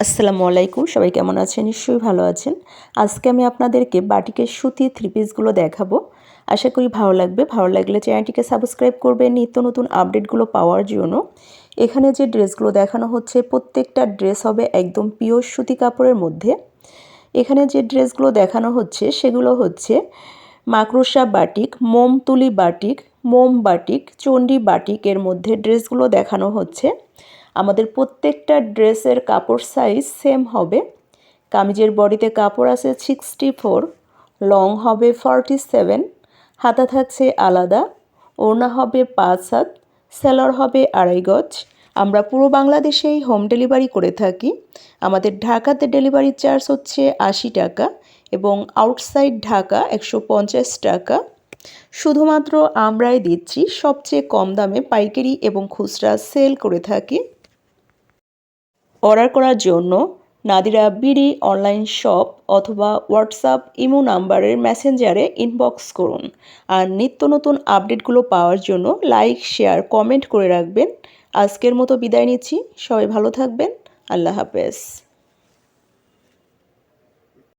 আসসালামু আলাইকুম, সবাই কেমন আছেন? নিশ্চয়ই ভালো আছেন। আজকে আমি আপনাদেরকে বাটিকের সুতি থ্রি পিসগুলো দেখাবো। আশা করি ভালো লাগবে। ভালো লাগলে চ্যানেলটিকে সাবস্ক্রাইব করবেন নিত্য নতুন আপডেটগুলো পাওয়ার জন্য। এখানে যে ড্রেসগুলো দেখানো হচ্ছে প্রত্যেকটা ড্রেস হবে একদম পিওর সুতি কাপড়ের মধ্যে। এখানে যে ড্রেসগুলো দেখানো হচ্ছে সেগুলো হচ্ছে মাকড়সা বাটিক, মোমতুলি বাটিক, মোম বাটিক, চণ্ডী বাটিকের মধ্যে ড্রেসগুলো দেখানো হচ্ছে। আমাদের প্রত্যেকটা ড্রেসের কাপড় সাইজ সেম হবে। কামিজের বডিতে কাপড় আছে 64, লং হবে 47, হাতা থাকছে আলাদা, ওড়না হবে 5 হাত, সেলর হবে 2.5 গজ। আমরা পুরো বাংলাদেশেই হোম ডেলিভারি করে থাকি। আমাদের ঢাকাতে ডেলিভারি চার্জ হচ্ছে 80 টাকা এবং আউটসাইড ঢাকা 150 টাকা। শুধুমাত্র আমরাই দিচ্ছি সবচেয়ে কম দামে পাইকারি এবং খুচরা সেল করে থাকি। অর্ডার করার জন্য নাদিরা বিডি অনলাইন শপ অথবা হোয়াটসঅ্যাপ ইমো নাম্বারের মেসেঞ্জারে ইনবক্স করুন। আর নিত্য নতুন আপডেটগুলো পাওয়ার জন্য লাইক, শেয়ার, কমেন্ট করে রাখবেন। আজকের মতো বিদায় নিচ্ছি। সবাই ভালো থাকবেন। আল্লাহ হাফেজ।